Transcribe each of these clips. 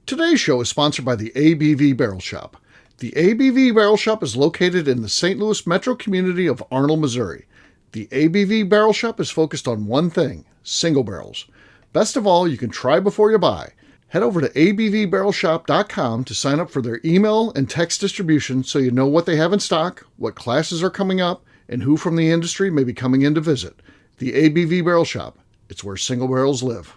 Today's show is sponsored by the ABV Barrel Shop. The ABV Barrel Shop is located in the St. Louis metro community of Arnold, Missouri. The ABV Barrel Shop is focused on one thing, single barrels. Best of all, you can try before you buy. Head over to abvbarrelshop.com to sign up for their email and text distribution so you know what they have in stock, what classes are coming up, and who from the industry may be coming in to visit. The ABV Barrel Shop. It's where single barrels live.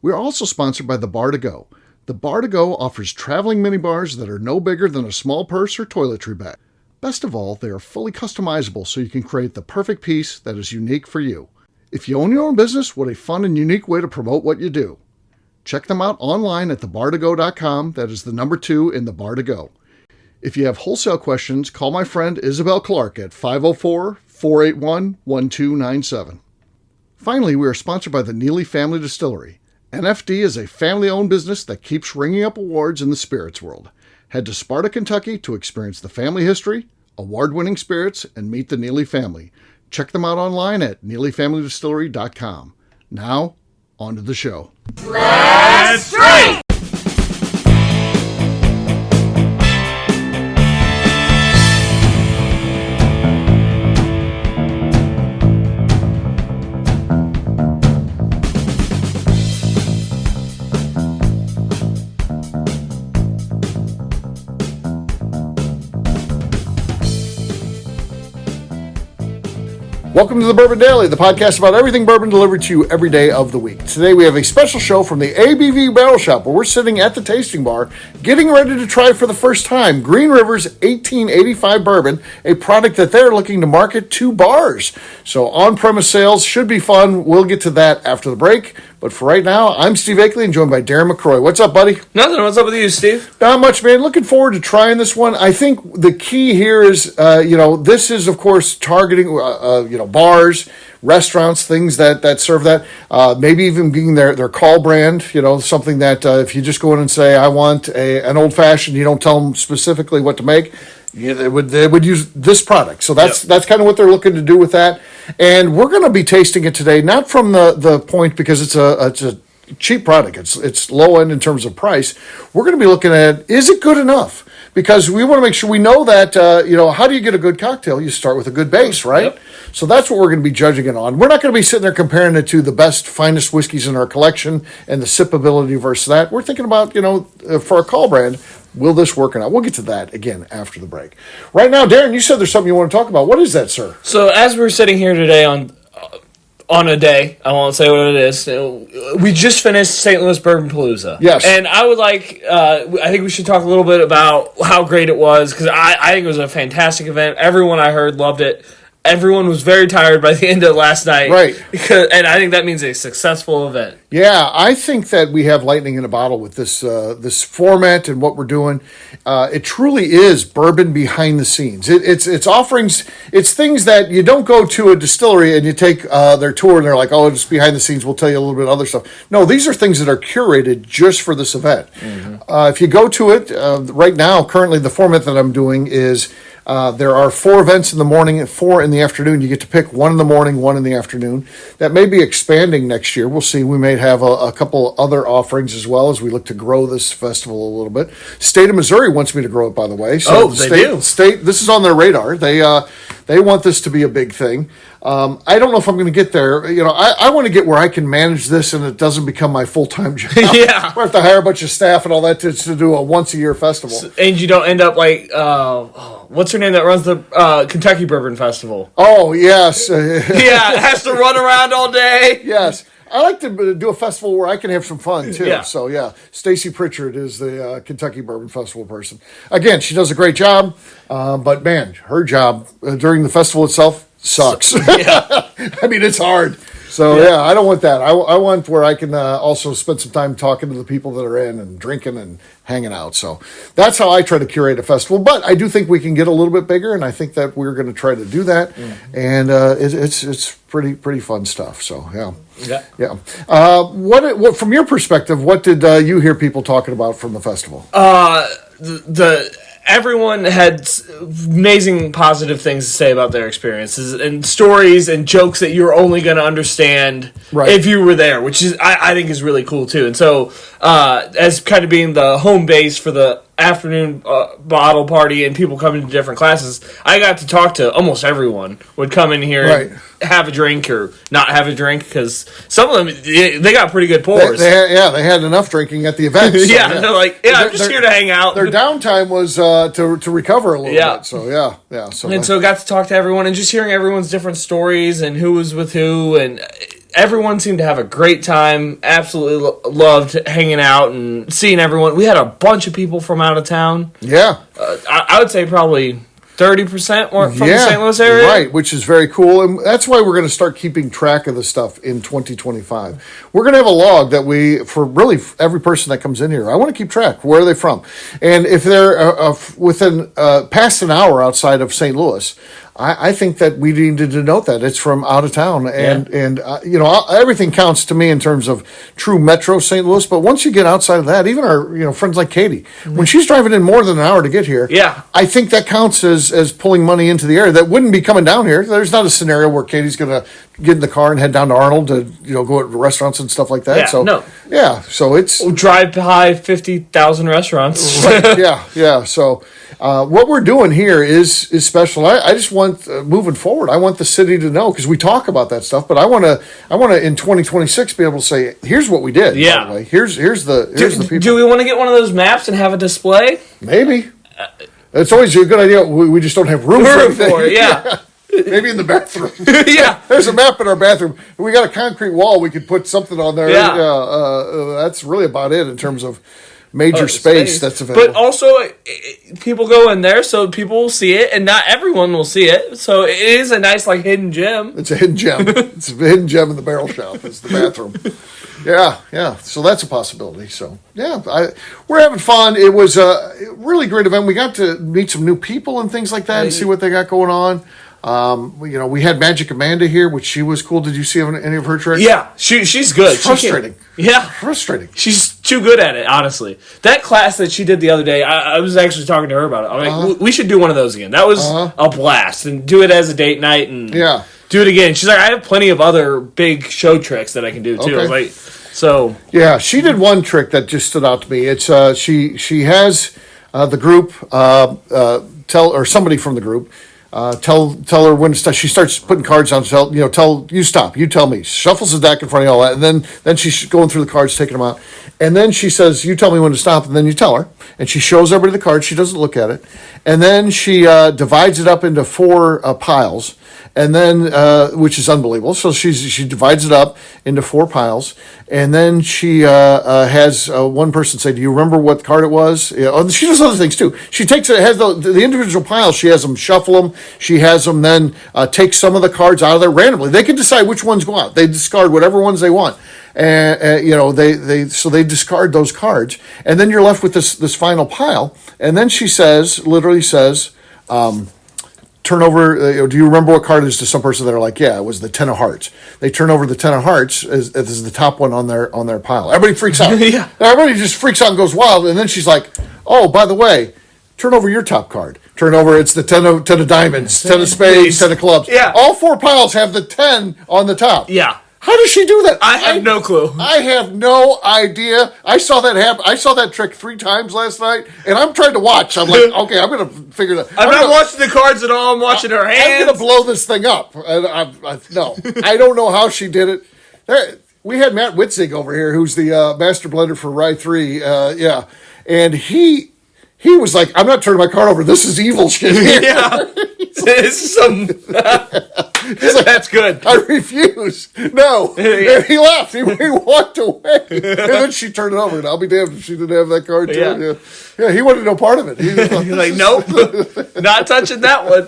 We're also sponsored by the Bar to Go. The Bar to Go offers traveling minibars that are no bigger than a small purse or toiletry bag. Best of all, they are fully customizable so you can create the perfect piece that is unique for you. If you own your own business, what a fun and unique way to promote what you do. Check them out online at thebar2go.com. That is the number 2 in the Bar to Go. If you have wholesale questions, call my friend Isabel Clark at 504-481-1297. Finally, we are sponsored by the Neely Family Distillery. NFD is a family-owned business that keeps ringing up awards in the spirits world. Head to Sparta, Kentucky to experience the family history, award-winning spirits, and meet the Neely family. Check them out online at neelyfamilydistillery.com. Now, on to the show. Let's drink! Welcome to the Bourbon Daily, the podcast about everything bourbon delivered to you every day of the week. Today we have a special show from the ABV Barrel Shop where we're sitting at the tasting bar getting ready to try for the first time Green River's 1885 bourbon, a product that they're looking to market to bars. So on-premise sales should be fun. We'll get to that after the break. But for right now, I'm Steve Akeley and joined by Darren McCroy. What's up, buddy? Nothing. What's up with you, Steve? Not much, man. Looking forward to trying this one. I think the key here is, this is, of course, targeting, bars, restaurants, things that serve that. Maybe even being their call brand, something that if you just go in and say, I want an old-fashioned, you don't tell them specifically what to make, they would use this product. So that's kind of what they're looking to do with that. And we're going to be tasting it today, not from the point because it's a cheap product. It's low end in terms of price. We're going to be looking at, is it good enough? Because we want to make sure we know that, how do you get a good cocktail? You start with a good base, right? Yep. So that's what we're going to be judging it on. We're not going to be sitting there comparing it to the best, finest whiskeys in our collection and the sipability versus that. We're thinking about, for a call brand, will this work or not? We'll get to that again after the break. Right now, Darren, you said there's something you want to talk about. What is that, sir? So as we're sitting here today on a day, I won't say what it is, we just finished St. Louis Bourbon Palooza. Yes. And I would I think we should talk a little bit about how great it was, because I think it was a fantastic event. Everyone I heard loved it. Everyone was very tired by the end of last night. Right. And I think that means a successful event. Yeah, I think that we have lightning in a bottle with this format and what we're doing. It truly is bourbon behind the scenes. It's offerings, it's things that you don't go to a distillery and you take their tour and they're like, oh, it's behind the scenes, we'll tell you a little bit of other stuff. No, these are things that are curated just for this event. Mm-hmm. If you go to it, right now, currently the format that I'm doing is there are 4 events in the morning and 4 in the afternoon. You get to pick 1 in the morning, 1 in the afternoon. That may be expanding next year. We'll see. We may have a couple other offerings as well as we look to grow this festival a little bit. State of Missouri wants me to grow it, by the way. So they do. This is on their radar. They want this to be a big thing. I don't know if I'm going to get there. I want to get where I can manage this and it doesn't become my full-time job. Yeah. I have to hire a bunch of staff and all that to do a once-a-year festival. And you don't end up like, what's her name that runs the Kentucky Bourbon Festival? Oh, yes. Yeah, has to run around all day. Yes. I like to do a festival where I can have some fun, too. Yeah. So, yeah, Stacy Pritchard is the Kentucky Bourbon Festival person. Again, she does a great job, but, man, her job during the festival itself sucks. Yeah. I mean, it's hard. So, yeah, I don't want that. I want where I can also spend some time talking to the people that are in and drinking and hanging out. So that's how I try to curate a festival. But I do think we can get a little bit bigger, and I think that we're going to try to do that. Mm-hmm. And it's pretty fun stuff. So, yeah. What from your perspective, what did you hear people talking about from the festival? everyone had amazing positive things to say about their experiences and stories and jokes that you're only going to understand if you were there, which is I think is really cool too. And so as kind of being the home base for the afternoon bottle party and people coming to different classes, I got to talk to almost everyone would come in here and have a drink or not have a drink, because some of them they got pretty good pours. They had enough drinking at the event. So, they're like, I'm just here to hang out. Their downtime was to recover a little bit. So yeah. So got to talk to everyone and just hearing everyone's different stories and who was with who, and everyone seemed to have a great time. Absolutely loved hanging out and seeing everyone. We had a bunch of people from out of town. Yeah. I would say probably 30% from the St. Louis area. Right, which is very cool. And that's why we're going to start keeping track of this stuff in 2025. We're going to have a log that for really every person that comes in here, I want to keep track. Where are they from? And if they're within past an hour outside of St. Louis, I think that we need to denote that it's from out of town, and everything counts to me in terms of true Metro St. Louis. But once you get outside of that, even our friends like Katie, when she's driving in more than an hour to get here, I think that counts as pulling money into the area that wouldn't be coming down here. There's not a scenario where Katie's going to get in the car and head down to Arnold to go to restaurants and stuff like that. So it's drive by 50,000 restaurants. Right, So what we're doing here is special. I just want moving forward, I want the city to know, because we talk about that stuff, but I want to in 2026 be able to say, here's what we did. By the way. Here's the people. Do we want to get one of those maps and have a display? Maybe. It's always a good idea. We just don't have room for it. Yeah. Maybe in the bathroom. There's a map in our bathroom. We got a concrete wall. We could put something on there. That's really about it in terms of major space that's available. But also, people go in there, so people will see it, and not everyone will see it. So it is a nice, hidden gem. It's a hidden gem. It's a hidden gem in the barrel shop. It's the bathroom. Yeah. So that's a possibility. So, we're having fun. It was a really great event. We got to meet some new people and things like that and see what they got going on. We had Magic Amanda here, which she was cool. Did you see any of her tricks? Yeah, she's good. It's frustrating. Frustrating. She's too good at it, honestly. That class that she did the other day, I was actually talking to her about it. I'm like, we should do one of those again. That was a blast. And do it as a date night and do it again. She's like, I have plenty of other big show tricks that I can do, too. I was like, so. Yeah, she did one trick that just stood out to me. It's she has the group, somebody from the group, tell her when to stop. She starts putting cards on. Tell you stop. You tell me. Shuffles the deck in front of you, all that, and then she's going through the cards, taking them out, and then she says, "You tell me when to stop," and then you tell her, and she shows everybody the card. She doesn't look at it, and then she divides it up into 4 piles, and then which is unbelievable. So she divides it up into 4 piles, and then she has one person say, "Do you remember what card it was?" She does other things too. She takes it, has the individual piles. She has them shuffle them. She has them then take some of the cards out of there randomly. They can decide which ones go out. They discard whatever ones they want. And they discard those cards, and then you're left with this final pile. And then she literally says, turn over. Do you remember what card it is to some person that are like, yeah, it was the 10 of hearts. They turn over the 10 of hearts as the top one on their pile. Everybody freaks out. Everybody just freaks out and goes wild. And then she's like, oh, by the way, turn over your top card. Turn over, it's the 10 of diamonds, 10 of spades, 10 of clubs. Yeah. All 4 piles have the 10 on the top. Yeah. How does she do that? I have no clue. I have no idea. I saw that happen. I saw that trick 3 times last night, and I'm trying to watch. I'm like, okay, I'm going to figure that. I'm not watching the cards at all. I'm watching her hands. I'm going to blow this thing up. No, I don't know how she did it. We had Matt Witzig over here, who's the master blender for Rye 3. And he was like, I'm not turning my card over. This is evil shit here. Yeah. This is some... He's like, that's good. I refuse. No. And he left. He walked away. And then she turned it over. And I'll be damned if she didn't have that card, too. Yeah, he wanted no part of it. He's like, nope. Not touching that one.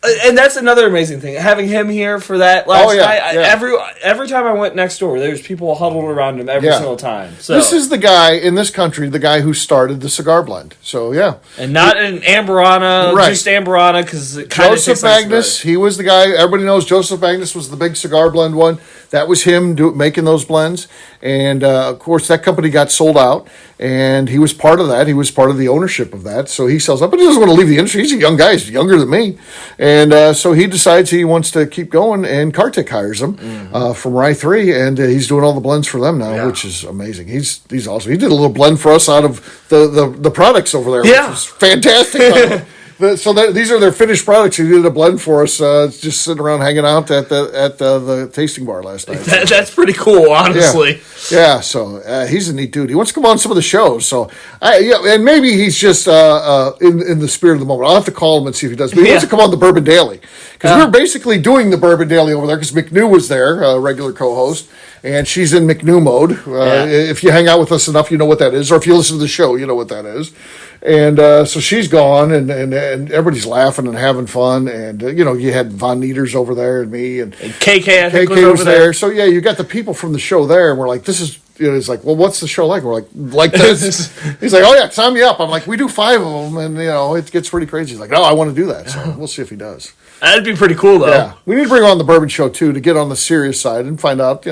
And that's another amazing thing. Having him here for that last night. Every time I went next door, there was people huddled around him every single time. So this is the guy in this country, the guy who started the cigar blend. So, yeah. And not an Amberana, just Amberana, because it kind of Joseph Magnus, he was the guy. Everybody knows Joseph Magnus was the big cigar blend one. that was him making those blends. And, of course, that company got sold out, and he was part of that. He was part of the ownership of that. So he sells up, but he doesn't want to leave the industry. He's a young guy. He's younger than me. And so he decides he wants to keep going, and Kartik hires him from Rye 3, and he's doing all the blends for them now, which is amazing. He's awesome. He did a little blend for us out of the products over there, which was fantastic. So these are their finished products. He did a blend for us, just sitting around hanging out at the tasting bar last night. That's pretty cool, honestly. Yeah. So he's a neat dude. He wants to come on some of the shows. So and maybe he's just in the spirit of the moment. I'll have to call him and see if he does. But he wants to come on the Bourbon Daily, because we're basically doing the Bourbon Daily over there, because McNew was there, regular co-host. And she's in McNew mode. If you hang out with us enough, you know what that is. Or if you listen to the show, you know what that is. And so she's gone, and everybody's laughing and having fun. And, you had Von Nieters over there and me. And KK, I think, KK was there. So, you got the people from the show there. And we're like, this is... it's like, well, what's the show like? We're like this. He's like, oh, yeah, sign me up. I'm like, we do 5 of them. And, it gets pretty crazy. He's like, oh, I want to do that. So we'll see if he does. That'd be pretty cool, though. Yeah, we need to bring on the Bourbon Show too, to get on the serious side and find out,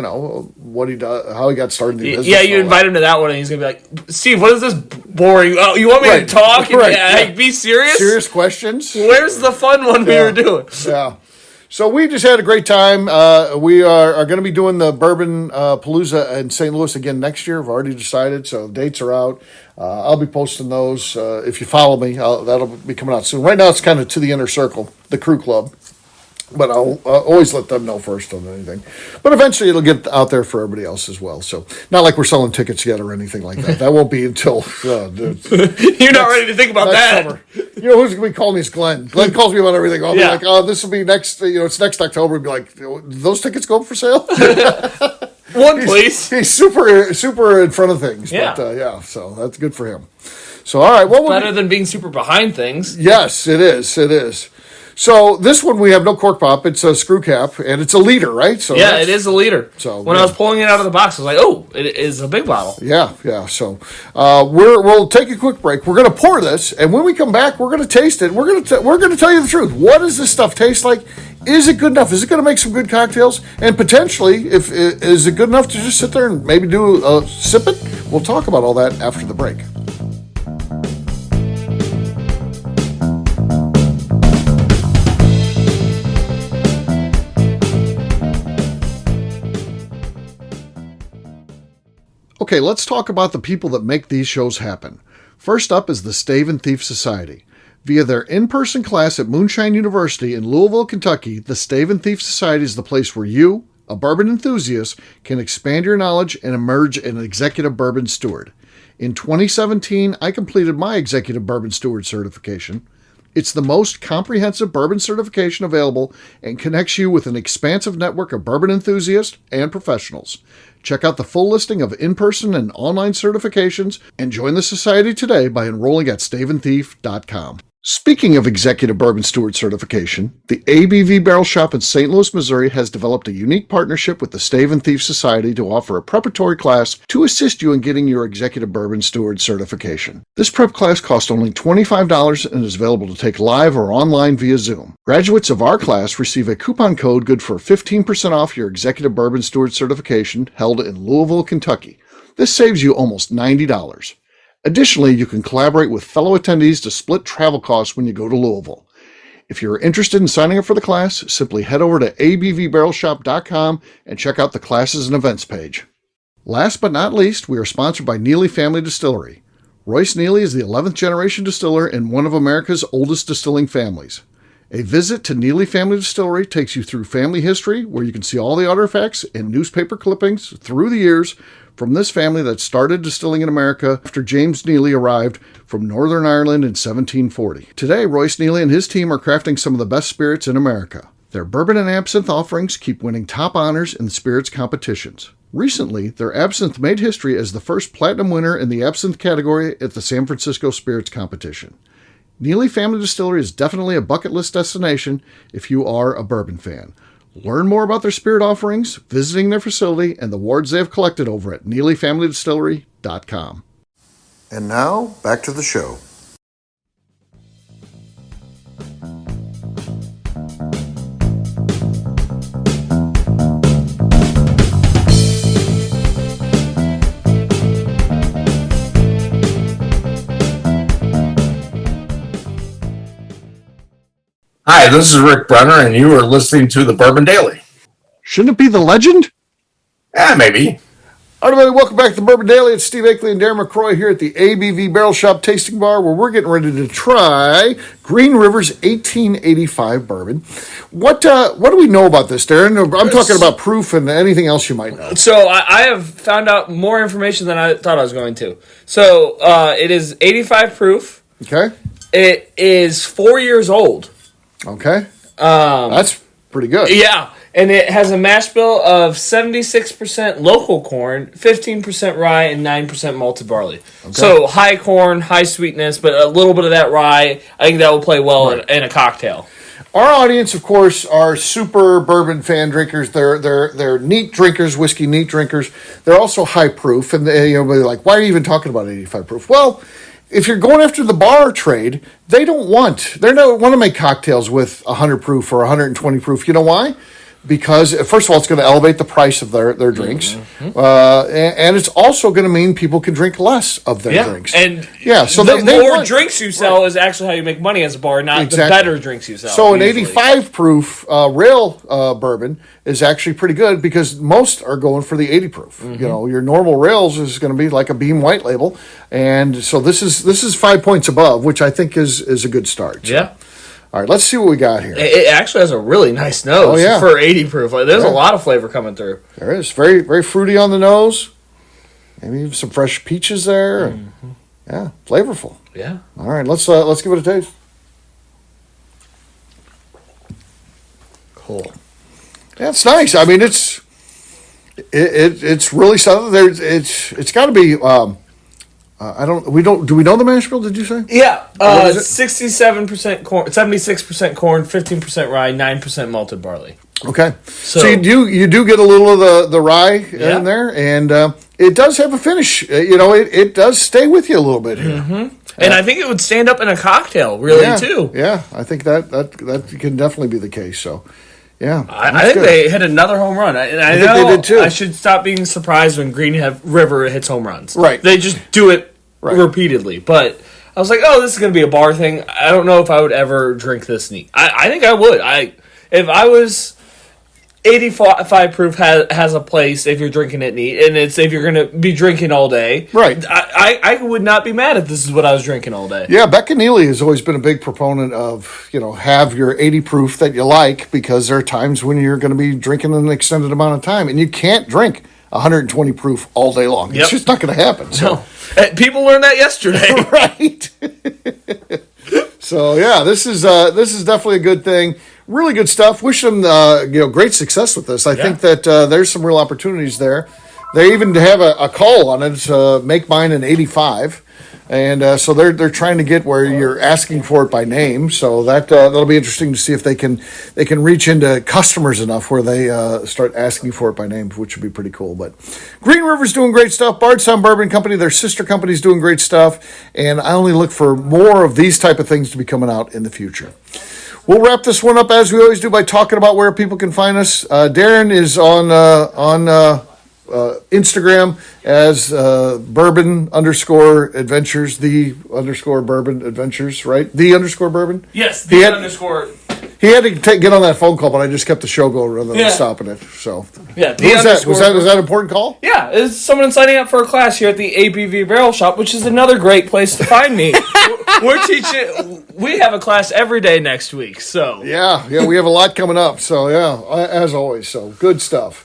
what he does, how he got started in the business. Yeah, you invite him to that one, and he's gonna be like, "Steve, what is this boring? Oh, you want me to talk? And, be serious? Serious questions. Where's the fun one we were doing?" Yeah. So we just had a great time. We are going to be doing the Bourbon Palooza in St. Louis again next year. We've already decided, so dates are out. I'll be posting those. If you follow me, that'll be coming out soon. Right now, it's kind of to the inner circle, the crew club. But I'll always let them know first on anything. But eventually it'll get out there for everybody else as well. So not like we're selling tickets yet or anything like that. That won't be until... You're not ready to think about that. Summer. Who's going to be calling me is Glenn. Glenn calls me about everything. I'll be like, oh, this will be next... it's next October. He'll be like, those tickets go up for sale? One, please. He's super in front of things. Yeah. But, so that's good for him. So, all right. Better than being super behind things. Yes, it is. It is. So this one we have no cork pop. It's a screw cap, and it's a liter, right? So it is a liter. So when I was pulling it out of the box, I was like, "Oh, it is a big bottle." Yeah. So we'll take a quick break. We're going to pour this, and when we come back, we're going to taste it. We're going to tell you the truth. What does this stuff taste like? Is it good enough? Is it going to make some good cocktails? And potentially, is it good enough to just sit there and maybe do a sip it? We'll talk about all that after the break. Okay, let's talk about the people that make these shows happen. First up is the Stave and Thief Society. Via their in-person class at Moonshine University in Louisville, Kentucky, the Stave and Thief Society is the place where you, a bourbon enthusiast, can expand your knowledge and emerge an executive bourbon steward. In 2017, I completed my executive bourbon steward certification. It's the most comprehensive bourbon certification available and connects you with an expansive network of bourbon enthusiasts and professionals. Check out the full listing of in-person and online certifications and join the society today by enrolling at staveandthief.com. Speaking of executive bourbon steward certification, the ABV Barrel Shop in St. Louis, Missouri has developed a unique partnership with the Stave and Thief Society to offer a preparatory class to assist you in getting your executive bourbon steward certification. This prep class costs only $25 and is available to take live or online via Zoom. Graduates of our class receive a coupon code good for 15% off your executive bourbon steward certification held in Louisville, Kentucky. This saves you almost $90. Additionally, you can collaborate with fellow attendees to split travel costs when you go to Louisville. If you're interested in signing up for the class, simply head over to abvbarrelshop.com and check out the classes and events page. Last but not least, we are sponsored by Neely Family Distillery. Royce Neely is the 11th generation distiller in one of America's oldest distilling families. A visit to Neely Family Distillery takes you through family history, where you can see all the artifacts and newspaper clippings through the years from this family that started distilling in America after James Neely arrived from Northern Ireland in 1740. Today, Royce Neely and his team are crafting some of the best spirits in America. Their bourbon and absinthe offerings keep winning top honors in the spirits competitions. Recently, their absinthe made history as the first platinum winner in the absinthe category at the San Francisco Spirits Competition. Neely Family Distillery is definitely a bucket list destination if you are a bourbon fan. Learn more about their spirit offerings, visiting their facility, and the awards they have collected over at NeelyFamilyDistillery.com. And now, back to the show. Hi, this is Rick Brenner, and you are listening to the Bourbon Daily. Shouldn't it be the legend? Maybe. All right, everybody, welcome back to the Bourbon Daily. It's Steve Akeley and Darren McCroy here at the ABV Barrel Shop Tasting Bar, where we're getting ready to try Green River's 1885 bourbon. What do we know about this, Darren? I'm talking about proof and anything else you might know. So I have found out more information than I thought I was going to. So it is 85 proof. Okay. It is 4 years old. Okay. That's pretty good. Yeah. And it has a mash bill of 76% local corn, 15% rye, and 9% malted barley. Okay. So high corn, high sweetness, but a little bit of that rye. I think that will play well in a cocktail. Our audience, of course, are super bourbon fan drinkers. They're neat drinkers, whiskey neat drinkers. They're also high proof, and they're like, why are you even talking about 85 proof? Well, if you're going after the bar trade, they don't want to make cocktails with 100 proof or 120 proof. You know why? Because, first of all, it's going to elevate the price of their drinks. Mm-hmm. And it's also going to mean people can drink less of their drinks. And so the more drinks you sell is actually how you make money as a bar, not the better drinks you sell. So an 85 proof rail bourbon is actually pretty good because most are going for the 80 proof. Mm-hmm. You know, your normal rails is going to be like a Beam White Label. And so this is 5 points above, which I think is a good start. So. Yeah. All right, let's see what we got here. It actually has a really nice nose for 80 proof. There's a lot of flavor coming through. There is. Very, very fruity on the nose. Maybe some fresh peaches there. Mm-hmm. Yeah, flavorful. Yeah. All right, let's give it a taste. Cool. Yeah, it's nice. I mean, it's really something. It's got to be. Do we know the mash bill? Did you say? Yeah, 67% corn, 76% corn, 15% rye, 9% malted barley. Okay, so you do get a little of the rye in there, and it does have a finish. It does stay with you a little bit here, and I think it would stand up in a cocktail, really, too. Yeah, I think that can definitely be the case. So. Yeah, I think they hit another home run. I think they did too. I should stop being surprised when Green River hits home runs. Right, they just do it repeatedly. But I was like, oh, this is going to be a bar thing. I don't know if I would ever drink this neat. I think I would. If I was 85 proof has a place if you're drinking it neat, and it's if you're going to be drinking all day. Right. I would not be mad if this is what I was drinking all day. Yeah, Becca Neely has always been a big proponent of, have your 80 proof that you like, because there are times when you're going to be drinking an extended amount of time, and you can't drink 120 proof all day long. It's just not going to happen. So. No. People learned that yesterday. Right. So, yeah, this is definitely a good thing. Really good stuff. Wish them great success with this. I think that there's some real opportunities there. They even have a call on it, make mine an 85, and so they're trying to get where you're asking for it by name. So that'll be interesting to see if they can reach into customers enough where they start asking for it by name, which would be pretty cool. But Green River's doing great stuff. Bardstown Bourbon Company, their sister company's doing great stuff, and I only look for more of these type of things to be coming out in the future. We'll wrap this one up as we always do by talking about where people can find us. Darren is on Instagram as Bourbon_Adventures, _Bourbon Adventures, right? _Bourbon? Yes, _. He had to get on that phone call, but I just kept the show going rather than stopping it. So, yeah, was that an important call? Yeah, it's someone signing up for a class here at the ABV Barrel Shop, which is another great place to find me. We're teaching. We have a class every day next week. So yeah, we have a lot coming up. So yeah, as always, so good stuff.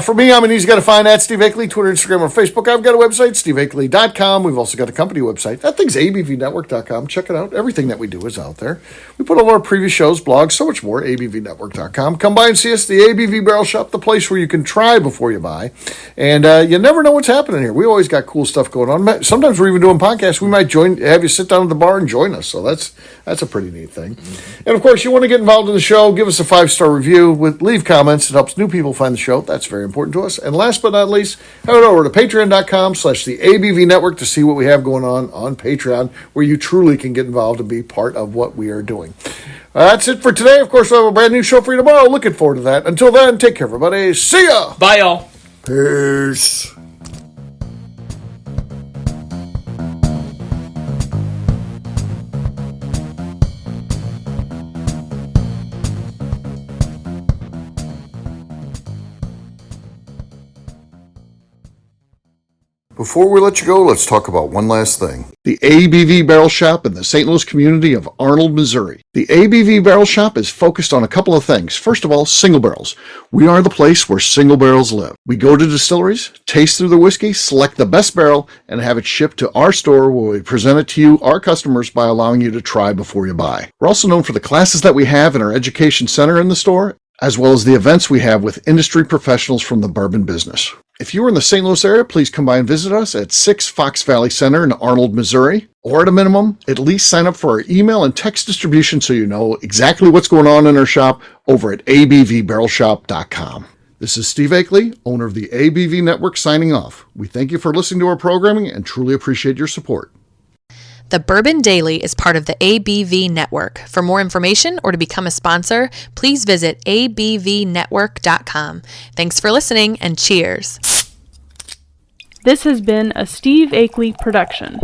For me, I'm an easy guy to find at Steve Akeley, Twitter, Instagram, or Facebook. I've got a website, steveakeley.com. We've also got a company website. That thing's abvnetwork.com. Check it out. Everything that we do is out there. We put all our previous shows, blogs, so much more, abvnetwork.com. Come by and see us, the ABV Barrel Shop, the place where you can try before you buy. And you never know what's happening here. We always got cool stuff going on. Sometimes we're even doing podcasts. We might have you sit down at the bar and join us. So that's a pretty neat thing. Mm-hmm. And, of course, you want to get involved in the show, give us a 5-star review, leave comments. It helps new people find the show. That's very important to us. And last but not least, head over to patreon.com/the ABV Network to see what we have going on Patreon, where you truly can get involved and be part of what we are doing. That's it for today. Of course, we'll have a brand new show for you tomorrow. Looking forward to that. Until then, take care, everybody. See ya. Bye, y'all. Peace. Before we let you go, let's talk about one last thing. The ABV Barrel Shop in the St. Louis community of Arnold, Missouri. The ABV Barrel Shop is focused on a couple of things. First of all, single barrels. We are the place where single barrels live. We go to distilleries, taste through the whiskey, select the best barrel, and have it shipped to our store where we present it to you, our customers, by allowing you to try before you buy. We're also known for the classes that we have in our education center in the store, as well as the events we have with industry professionals from the bourbon business. If you are in the St. Louis area, please come by and visit us at 6 Fox Valley Center in Arnold, Missouri. Or at a minimum, at least sign up for our email and text distribution so you know exactly what's going on in our shop over at abvbarrelshop.com. This is Steve Akeley, owner of the ABV Network, signing off. We thank you for listening to our programming and truly appreciate your support. The Bourbon Daily is part of the ABV Network. For more information or to become a sponsor, please visit abvnetwork.com. Thanks for listening and cheers. This has been a Steve Akeley production.